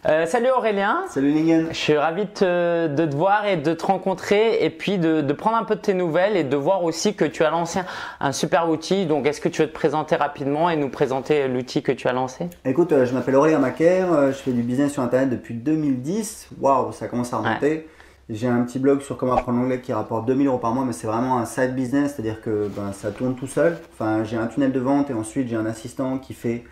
Salut Aurélien. Salut Ningen. Je suis ravi de te voir et de te rencontrer et puis de prendre un peu de tes nouvelles et de voir aussi que tu as lancé un super outil. Donc est-ce que tu veux te présenter rapidement et nous présenter l'outil que tu as lancé? Écoute, je m'appelle Aurélien Macaire, je fais du business sur internet depuis 2010. Waouh, ça commence à remonter. Ouais. J'ai un petit blog sur comment apprendre l'anglais qui rapporte 2000 € par mois, mais c'est vraiment un side business, c'est-à-dire que ça tourne tout seul. Enfin, j'ai un tunnel de vente et ensuite j'ai un assistant qui fait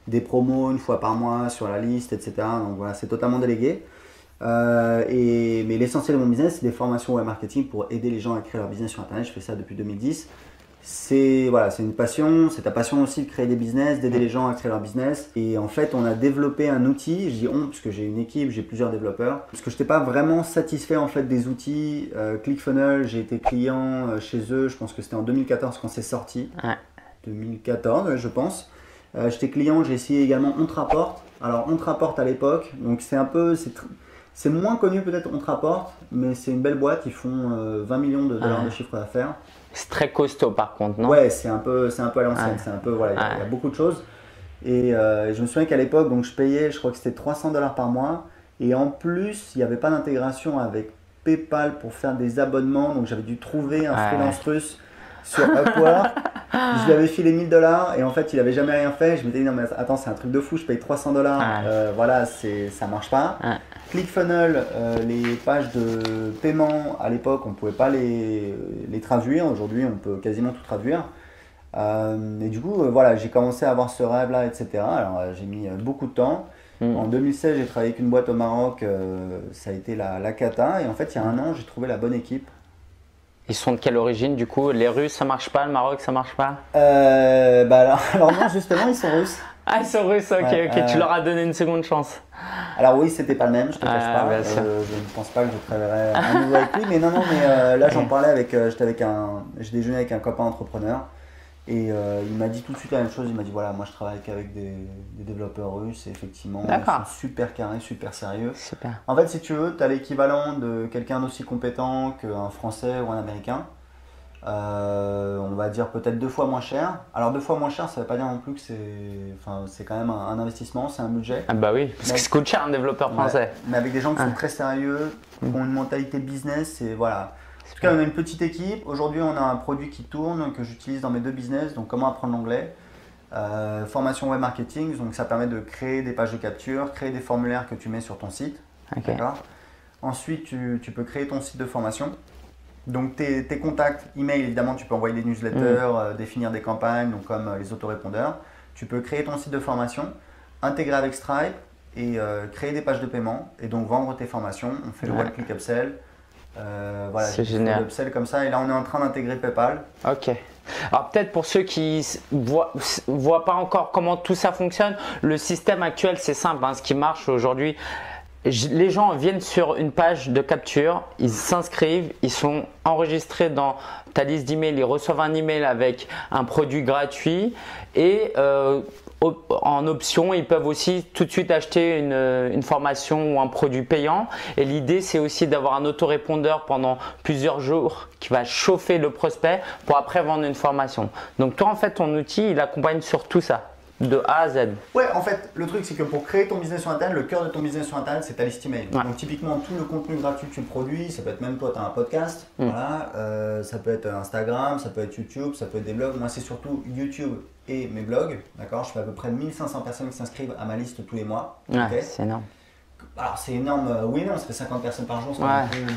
des promos une fois par mois sur la liste, etc. Donc voilà, c'est totalement délégué. Mais l'essentiel de mon business, c'est des formations web marketing pour aider les gens à créer leur business sur internet. Je fais ça depuis 2010. C'est une passion, c'est ta passion aussi de créer des business, d'aider les gens à créer leur business. Et en fait, on a développé un outil, je dis on parce que j'ai une équipe, j'ai plusieurs développeurs. Parce que je n'étais pas vraiment satisfait en fait des outils. ClickFunnels, j'ai été client chez eux, je pense que c'était en 2014 quand c'est sorti. Ouais. 2014, je pense. J'étais client, j'ai essayé également OnTraport. Alors OnTraport à l'époque, donc c'est moins connu peut-être OnTraport, mais c'est une belle boîte, ils font 20 millions de dollars de chiffre d'affaires. C'est très costaud par contre, non? Ouais, c'est un peu à l'ancienne, c'est un peu, voilà, il y a beaucoup de choses. Et je me souviens qu'à l'époque, donc je payais, je crois que c'était 300 $ par mois, et en plus, il n'y avait pas d'intégration avec PayPal pour faire des abonnements, donc j'avais dû trouver un freelance russe sur Upwork. Je lui avais filé 1000 $ et en fait il n'avait jamais rien fait. Je me disais non mais attends, c'est un truc de fou, je paye 300 $, voilà, ça marche pas. ClickFunnels, les pages de paiement à l'époque on pouvait pas les traduire, aujourd'hui on peut quasiment tout traduire. Et du coup voilà, j'ai commencé à avoir ce rêve là, etc. Alors j'ai mis beaucoup de temps. En 2016 j'ai travaillé avec une boîte au Maroc, ça a été la cata, et en fait il y a un an j'ai trouvé la bonne équipe. Ils sont de quelle origine du coup? Les Russes ça marche pas, le Maroc ça marche pas? Alors non, justement ils sont russes. Ah, ils sont russes, ok, tu leur as donné une seconde chance. Alors oui, c'était pas le même, je te cache pas. Je ne pense pas que je travaillerai à nouveau avec lui, mais non, mais là j'en parlais avec, j'ai déjeuné avec un copain entrepreneur. Et il m'a dit tout de suite la même chose, il m'a dit voilà, moi je travaille qu'avec des développeurs russes et effectivement ils sont super carrés, super sérieux. Super. En fait si tu veux, tu as l'équivalent de quelqu'un d'aussi compétent qu'un Français ou un Américain. On va dire peut-être 2 fois moins cher. Alors 2 fois moins cher, ça ne veut pas dire non plus que c'est quand même un investissement, c'est un budget. Ah bah oui, parce que ça coûte cher un développeur français. Mais avec des gens qui sont très sérieux, qui ont une mentalité business et voilà. En tout cas, on a une petite équipe. Aujourd'hui, on a un produit qui tourne, que j'utilise dans mes 2 business. Donc, comment apprendre l'anglais, formation web marketing. Donc, ça permet de créer des pages de capture, créer des formulaires que tu mets sur ton site. Okay. Ensuite, tu peux créer ton site de formation. Donc, tes contacts, email, évidemment, tu peux envoyer des newsletters, définir des campagnes, donc comme les autorépondeurs. Tu peux créer ton site de formation, intégrer avec Stripe et créer des pages de paiement et donc vendre tes formations. On fait le One Click Upsell. Voilà, c'est génial. Upsell comme ça, et là on est en train d'intégrer PayPal. Ok. Alors peut-être pour ceux qui voient pas encore comment tout ça fonctionne, le système actuel c'est simple, hein, ce qui marche aujourd'hui. Les gens viennent sur une page de capture, ils s'inscrivent, ils sont enregistrés dans ta liste d'emails, ils reçoivent un email avec un produit gratuit et en option, ils peuvent aussi tout de suite acheter une formation ou un produit payant. Et l'idée, c'est aussi d'avoir un autorépondeur pendant plusieurs jours qui va chauffer le prospect pour après vendre une formation. Donc toi, en fait, ton outil, il accompagne sur tout ça, de A à Z. Ouais, en fait, le truc, c'est que pour créer ton business sur Internet, le cœur de ton business sur Internet, c'est ta liste email. Ouais. Donc typiquement, tout le contenu gratuit que tu produis, ça peut être même toi, tu as un podcast, voilà, ça peut être Instagram, ça peut être YouTube, ça peut être des blogs. Moi, c'est surtout YouTube et mes blogs, d'accord. Je fais à peu près 1500 personnes qui s'inscrivent à ma liste tous les mois. Ouais, okay. C'est énorme. Alors c'est énorme, oui, non, ça fait 50 personnes par jour.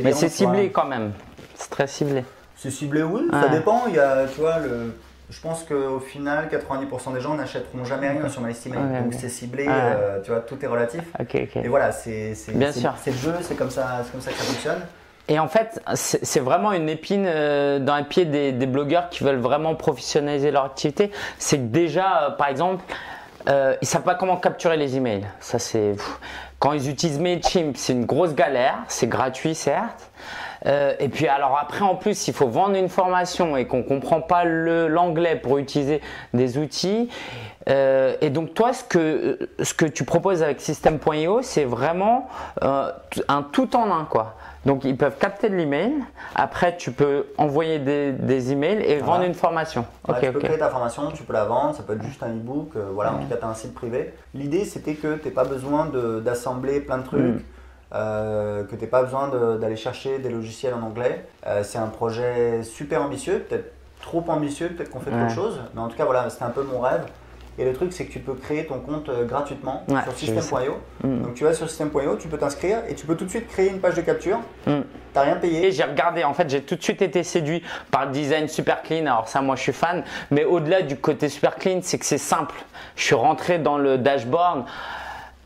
Mais c'est ciblé quand même, c'est très ciblé. C'est ciblé, oui, ça dépend. Il y a, tu vois, je pense qu'au final, 90% des gens n'achèteront jamais rien sur ma liste email. Donc c'est ciblé, tu vois, tout est relatif. Et voilà, c'est le jeu, c'est comme ça que ça fonctionne. Et en fait, c'est vraiment une épine dans le pied des blogueurs qui veulent vraiment professionnaliser leur activité. C'est que déjà, par exemple, ils ne savent pas comment capturer les emails. Ça, quand ils utilisent Mailchimp, c'est une grosse galère. C'est gratuit, certes. Et puis alors après, en plus, il faut vendre une formation et qu'on ne comprend pas l'anglais pour utiliser des outils. Et donc toi, ce que tu proposes avec System.io, c'est vraiment un tout en un, quoi. Donc ils peuvent capter de l'email. Après, tu peux envoyer des emails et vendre une formation. Tu peux créer ta formation, tu peux la vendre, ça peut être juste un e-book. Voilà, en tout cas, tu as un site privé. L'idée, c'était que tu n'aies pas besoin d'assembler plein de trucs. Que tu n'aies pas besoin d'aller chercher des logiciels en anglais. C'est un projet super ambitieux, peut-être trop ambitieux, peut-être qu'on fait trop de choses, mais en tout cas voilà, c'était un peu mon rêve. Et le truc, c'est que tu peux créer ton compte gratuitement sur System.io. Donc tu vas sur System.io, tu peux t'inscrire et tu peux tout de suite créer une page de capture. T'as rien payé. Et j'ai regardé, en fait, j'ai tout de suite été séduit par le design super clean. Alors ça, moi, je suis fan. Mais au-delà du côté super clean, c'est que c'est simple. Je suis rentré dans le dashboard.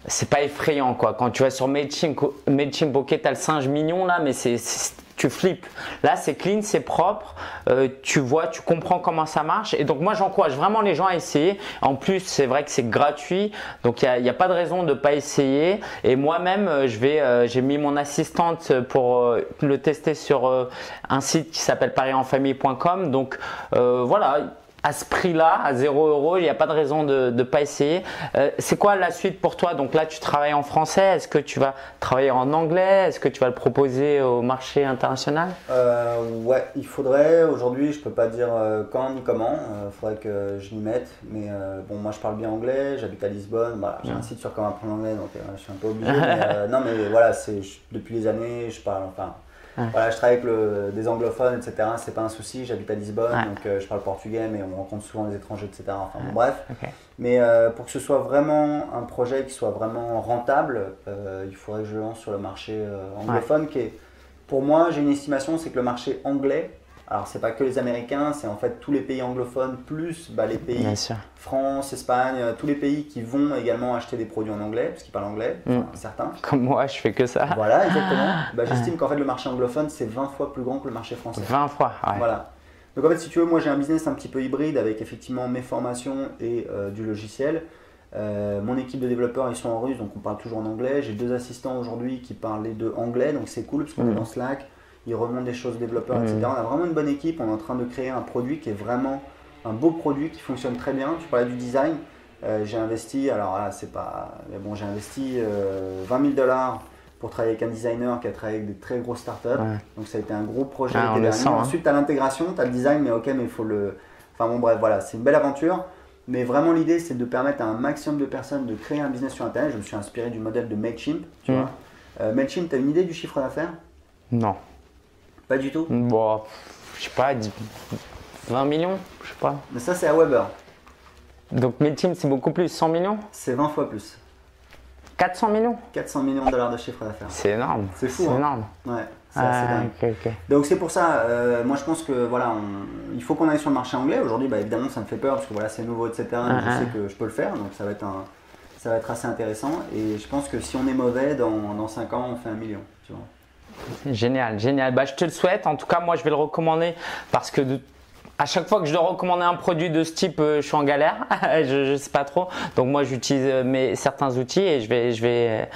C'est pas effrayant quoi. Quand tu vas sur Mailchimp, ok, t'as le singe mignon là, mais tu flippes. Là, c'est clean, c'est propre. Tu vois, tu comprends comment ça marche. Et donc, moi, j'encourage vraiment les gens à essayer. En plus, c'est vrai que c'est gratuit. Donc, il n'y a pas de raison de ne pas essayer. Et moi-même, j'ai mis mon assistante pour le tester sur un site qui s'appelle parienfamille.com. Donc, voilà. À ce prix-là, à 0 €, il n'y a pas de raison de ne pas essayer. C'est quoi la suite pour toi? Donc là, tu travailles en français. Est-ce que tu vas travailler en anglais? Est-ce que tu vas le proposer au marché international? Ouais, il faudrait. Aujourd'hui, je ne peux pas dire quand ni comment. Il faudrait que je m'y mette. Mais bon, moi, je parle bien anglais. J'habite à Lisbonne. Voilà, j'ai un site sur comment apprendre l'anglais, donc je suis un peu obligé. Mais, non, mais voilà, depuis les années, je parle. Enfin, voilà, je travaille avec des anglophones, etc. C'est pas un souci. J'habite à Lisbonne, donc je parle portugais, mais on rencontre souvent des étrangers, etc. Enfin, bon, bref. Mais pour que ce soit vraiment un projet qui soit vraiment rentable, il faudrait que je le lance sur le marché anglophone, qui est, pour moi, j'ai une estimation, c'est que le marché anglais, alors c'est pas que les Américains, c'est en fait tous les pays anglophones plus les pays France, Espagne, tous les pays qui vont également acheter des produits en anglais, parce qu'ils parlent anglais, certains. Comme moi, je fais que ça. Voilà, exactement. J'estime qu'en fait le marché anglophone c'est 20 fois plus grand que le marché français. 20 fois, ouais. Voilà. Donc en fait, si tu veux, moi j'ai un business un petit peu hybride avec effectivement mes formations et du logiciel. Mon équipe de développeurs, ils sont en russe, donc on parle toujours en anglais. J'ai 2 assistants aujourd'hui qui parlent les 2 anglais, donc c'est cool parce qu'on est dans Slack. Ils remontent des choses aux développeurs, etc. On a vraiment une bonne équipe. On est en train de créer un produit qui est vraiment un beau produit qui fonctionne très bien. Tu parlais du design. J'ai investi, alors là, c'est pas. Mais bon, j'ai investi 20 000 $ pour travailler avec un designer qui a travaillé avec des très grosses startups. Donc ça a été un gros projet. Ensuite, tu as l'intégration, tu as le design, mais ok, mais il faut le. Enfin bon, bref, voilà, c'est une belle aventure. Mais vraiment, l'idée, c'est de permettre à un maximum de personnes de créer un business sur Internet. Je me suis inspiré du modèle de Mailchimp. Tu vois. Mailchimp, tu as une idée du chiffre d'affaires? Non. Pas du tout? Bon, je sais pas, 20 millions, je sais pas. Mais ça, c'est à Weber. Donc Mailchimp, c'est beaucoup plus, 100 millions? C'est 20 fois plus. 400 millions? 400 millions de dollars de chiffre d'affaires. C'est énorme. C'est fou. C'est énorme. Ouais, c'est assez dingue. Okay. Donc c'est pour ça, moi je pense que voilà, il faut qu'on aille sur le marché anglais. Aujourd'hui, évidemment, ça me fait peur parce que voilà, c'est nouveau, etc. Je sais que je peux le faire, donc ça va être assez intéressant. Et je pense que si on est mauvais, dans 5 ans, on fait 1 million. Tu vois. Génial, génial. Je te le souhaite. En tout cas, moi, je vais le recommander parce que à chaque fois que je dois recommander un produit de ce type, je suis en galère. Je ne sais pas trop. Donc moi, j'utilise certains outils et je vais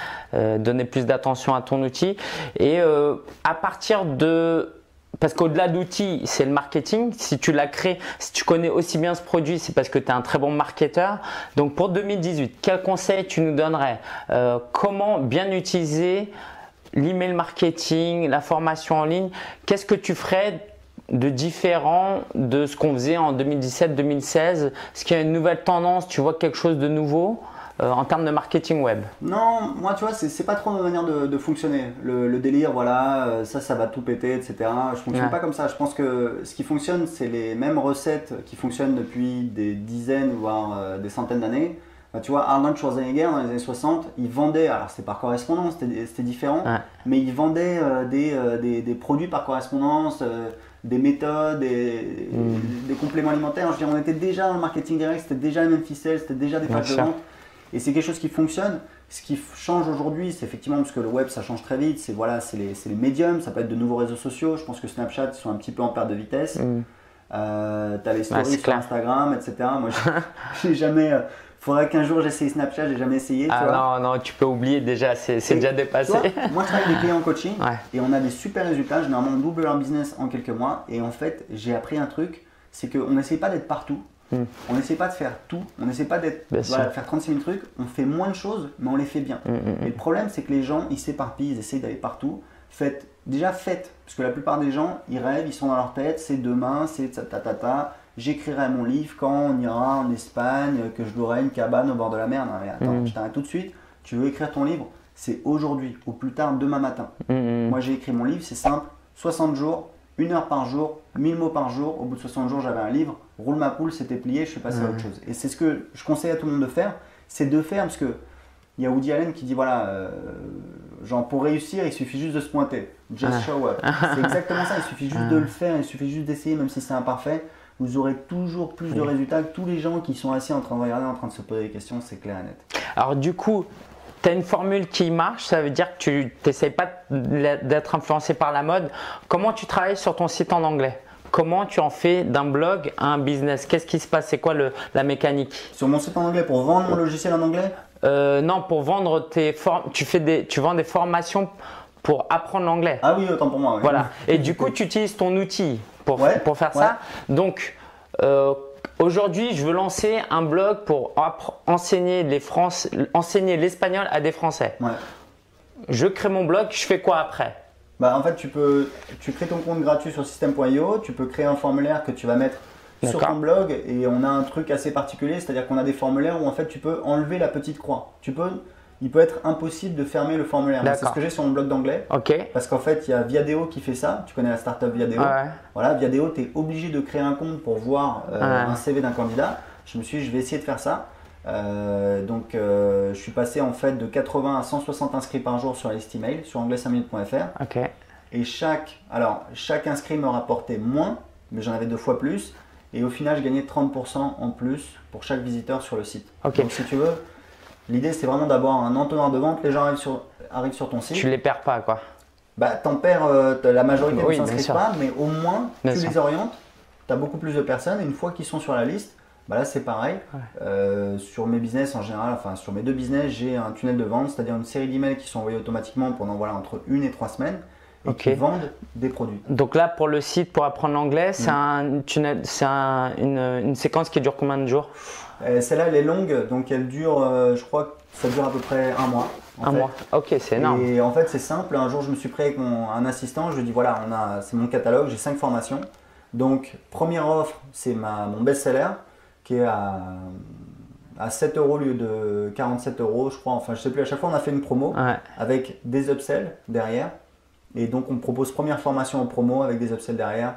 donner plus d'attention à ton outil. Et à partir de… Parce qu'au-delà d'outils, c'est le marketing. Si tu l'as créé, si tu connais aussi bien ce produit, c'est parce que tu es un très bon marketeur. Donc pour 2018, quel conseil tu nous donnerais? Comment bien utiliser l'email marketing, la formation en ligne? Qu'est-ce que tu ferais de différent de ce qu'on faisait en 2017-2016? Est-ce qu'il y a une nouvelle tendance? Tu vois quelque chose de nouveau en termes de marketing web? Non, moi tu vois, c'est pas trop ma manière de fonctionner. Le délire, voilà, ça va tout péter, etc. Je fonctionne pas comme ça. Je pense que ce qui fonctionne, c'est les mêmes recettes qui fonctionnent depuis des dizaines, voire des centaines d'années. Tu vois, Arnold Schwarzenegger dans les années 60, il vendait, alors c'était par correspondance, c'était différent, mais il vendait des produits par correspondance, des méthodes, des compléments alimentaires. Je veux dire, on était déjà dans le marketing direct, c'était déjà les mêmes ficelles, c'était déjà des pages de vente. Et c'est quelque chose qui fonctionne. Ce qui change aujourd'hui, c'est effectivement, parce que le web ça change très vite, c'est les médiums, ça peut être de nouveaux réseaux sociaux. Je pense que Snapchat, ils sont un petit peu en perte de vitesse. Tu as les stories sur Instagram, etc. Moi, j'ai jamais. Faudrait qu'un jour j'essaye Snapchat, j'ai jamais essayé. Non, tu peux oublier déjà, c'est déjà dépassé. Moi je travaille avec des clients en coaching et on a des super résultats. Généralement on double leur business en quelques mois. Et en fait, j'ai appris un truc, c'est qu'on n'essaye pas d'être partout. On n'essaie pas de faire tout, on n'essaie pas de faire 36 000 trucs, on fait moins de choses mais on les fait bien. Et le problème c'est que les gens ils s'éparpillent, ils essayent d'aller partout. Faites déjà faites. Parce que la plupart des gens, ils rêvent, ils sont dans leur tête, c'est demain, c'est j'écrirai mon livre quand on ira en Espagne, que je louerai une cabane au bord de la mer. Non mais attends, je t'arrête tout de suite. Tu veux écrire ton livre, c'est aujourd'hui, au plus tard demain matin. Moi j'ai écrit mon livre, c'est simple, 60 jours, 1 heure par jour, 1000 mots par jour. Au bout de 60 jours, j'avais un livre, roule ma poule, c'était plié, je suis passé à autre chose. Et c'est ce que je conseille à tout le monde de faire, c'est de faire parce que il y a Woody Allen qui dit voilà, genre pour réussir, il suffit juste de se pointer. Just show up. C'est exactement ça, il suffit juste de le faire, il suffit juste d'essayer, même si c'est imparfait. Vous aurez toujours plus de résultats que tous les gens qui sont assis en train de regarder, en train de se poser des questions, c'est clair et net. Alors du coup, tu as une formule qui marche, ça veut dire que tu n'essayes pas d'être influencé par la mode. Comment tu travailles sur ton site en anglais? Comment tu en fais d'un blog à un business? Qu'est-ce qui se passe? C'est quoi la mécanique? Sur mon site en anglais, pour vendre mon logiciel en anglais? Non, pour vendre tu vends des formations pour apprendre l'anglais. Ah oui, autant pour moi. Oui. Voilà. Et du coup, tu utilises ton outil pour faire ça. Donc, aujourd'hui, je veux lancer un blog pour enseigner l'espagnol à des Français. Ouais. Je crée mon blog, je fais quoi après? En fait, tu crées ton compte gratuit sur system.io, tu peux créer un formulaire que tu vas mettre sur ton blog et on a un truc assez particulier, c'est-à-dire qu'on a des formulaires où en fait tu peux enlever la petite croix. Il peut être impossible de fermer le formulaire. C'est ce que j'ai sur mon blog d'anglais. Parce qu'en fait, il y a Viadeo qui fait ça. Tu connais la startup Viadeo. Voilà, Viadeo, tu es obligé de créer un compte pour voir un CV d'un candidat. Je me suis dit, je vais essayer de faire ça. Je suis passé en fait de 80 à 160 inscrits par jour sur la liste email sur anglais5minutes.fr. Et chaque inscrit me rapportait moins, mais j'en avais 2 fois plus. Et au final, je gagnais 30% en plus pour chaque visiteur sur le site. Donc si tu veux, l'idée c'est vraiment d'avoir un entonnoir de vente. Les gens arrivent sur ton site. Tu les perds pas quoi. T'en perds, la majorité ne s'inscrivent pas, mais au moins tu les orientes. Tu as beaucoup plus de personnes et une fois qu'ils sont sur la liste, là c'est pareil. Sur mes business en général, enfin sur mes 2 business, j'ai un tunnel de vente, c'est-à-dire une série d'emails qui sont envoyés automatiquement pendant entre 1 et 3 semaines. Et qui vendent des produits. Donc là, pour le site, pour apprendre l'anglais, c'est une séquence qui dure combien de jours? Celle-là, elle est longue, donc elle dure, je crois que ça dure à peu près 1 mois. Un mois, ok, c'est énorme. Et en fait, c'est simple. Un jour, je me suis pris avec un assistant, je lui ai dit voilà, c'est mon catalogue, j'ai 5 formations. Donc, première offre, c'est mon best-seller qui est à 7 € au lieu de 47 €, je crois. Enfin, je sais plus, à chaque fois, on a fait une promo avec des upsells derrière. Et donc, on propose première formation en promo avec des upsells derrière.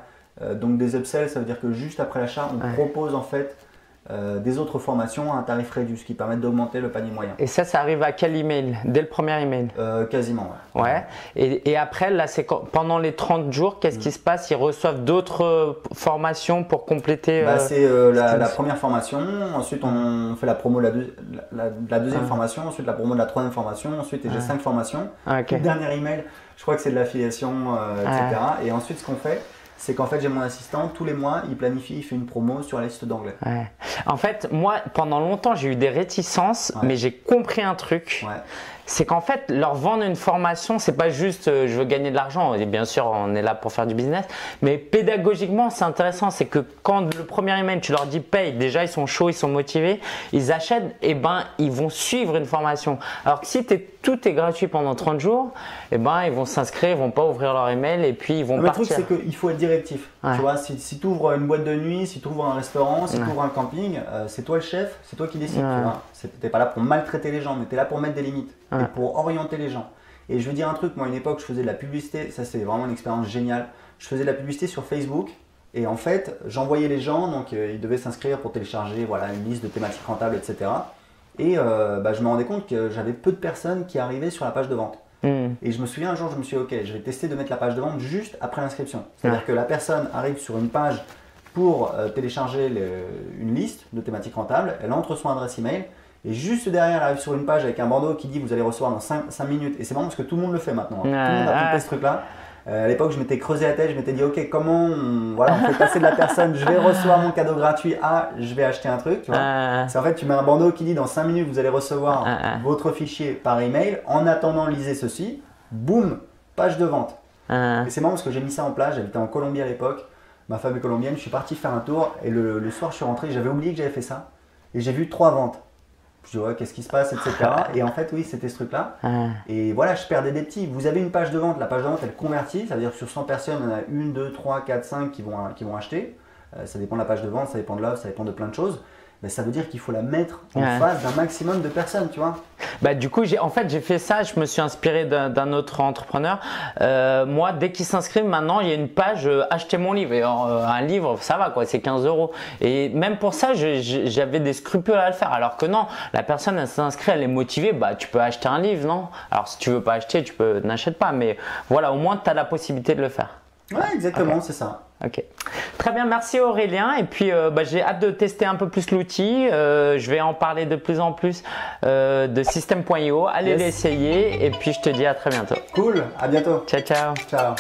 Donc, des upsells, ça veut dire que juste après l'achat, on propose en fait des autres formations à un tarif réduit, ce qui permet d'augmenter le panier moyen. Et ça arrive à quel email? Dès le premier email? Quasiment, ouais. Et après, là, pendant les 30 jours, qu'est-ce qui se passe? Ils reçoivent d'autres formations pour compléter c'est la première formation, ensuite on fait la promo de la deuxième formation, ensuite la promo de la troisième formation, ensuite j'ai 5 formations. Le dernier email, je crois que c'est de l'affiliation, etc. Et ensuite, ce qu'on fait, c'est qu'en fait, j'ai mon assistant, tous les mois, il planifie, il fait une promo sur la liste d'anglais. En fait, moi, pendant longtemps, j'ai eu des réticences, mais j'ai compris un truc. C'est qu'en fait, leur vendre une formation, c'est pas juste je veux gagner de l'argent. Et bien sûr, on est là pour faire du business. Mais pédagogiquement, c'est intéressant. C'est que quand le premier email, tu leur dis paye, déjà, ils sont chauds, ils sont motivés, ils achètent, et ils vont suivre une formation. Alors que si tout est gratuit pendant 30 jours, ils vont s'inscrire, ils vont pas ouvrir leur email et puis ils vont partir. Le truc, c'est qu'il faut être directif. Tu vois, si tu ouvres une boîte de nuit, si tu ouvres un restaurant, si tu ouvres un camping, c'est toi le chef, c'est toi qui décides. Tu n'es pas là pour maltraiter les gens, mais tu es là pour mettre des limites et pour orienter les gens. Et je veux dire un truc, moi à une époque, je faisais de la publicité, ça c'est vraiment une expérience géniale. Je faisais de la publicité sur Facebook et en fait, j'envoyais les gens, donc ils devaient s'inscrire pour télécharger une liste de thématiques rentables, etc. Et je me rendais compte que j'avais peu de personnes qui arrivaient sur la page de vente. Et je me souviens un jour, je me suis dit, ok, je vais tester de mettre la page de vente juste après l'inscription. C'est-à-dire que la personne arrive sur une page pour télécharger une liste de thématiques rentables, elle entre son adresse email et juste derrière, elle arrive sur une page avec un bandeau qui dit vous allez recevoir dans 5 minutes. Et c'est marrant parce que tout le monde le fait maintenant. Tout le monde a compris ce truc-là. À l'époque, je m'étais creusé la tête, je m'étais dit ok, comment on fait passer de la personne, je vais recevoir mon cadeau gratuit à je vais acheter un truc. Tu vois. C'est en fait, tu mets un bandeau qui dit dans 5 minutes, vous allez recevoir votre fichier par email. En attendant, lisez ceci. Boum, page de vente. Et c'est marrant parce que j'ai mis ça en place. J'habitais en Colombie à l'époque. Ma femme est colombienne. Je suis parti faire un tour et le soir, je suis rentré. J'avais oublié que j'avais fait ça. Et j'ai vu 3 ventes. Je dis ouais, qu'est-ce qui se passe, etc. Et en fait, oui, c'était ce truc-là. Ouais. Et voilà, je perdais des petits. Vous avez une page de vente, la page de vente, elle convertit. Ça veut dire que sur 100 personnes, il y en a 1, 2, 3, 4, 5 qui vont acheter. Ça dépend de la page de vente, ça dépend de l'offre, ça dépend de plein de choses. Ben, ça veut dire qu'il faut la mettre en face d'un maximum de personnes, tu vois. Bah, du coup, j'ai fait ça. Je me suis inspiré d'un autre entrepreneur. Moi, dès qu'il s'inscrit, maintenant, il y a une page acheter mon livre. Et un livre, ça va quoi, c'est 15 €. Et même pour ça, j'avais des scrupules à le faire. Alors que non, la personne, elle s'inscrit, elle est motivée. Bah, tu peux acheter un livre, non? Alors, si tu veux pas acheter, n'achètes pas. Mais voilà, au moins, tu as la possibilité de le faire. Ouais, exactement, c'est ça. Ok, très bien, merci Aurélien. Et puis j'ai hâte de tester un peu plus l'outil. Je vais en parler de plus en plus de System.io. Allez l'essayer et puis je te dis à très bientôt. Cool, à bientôt. Ciao, ciao. Ciao.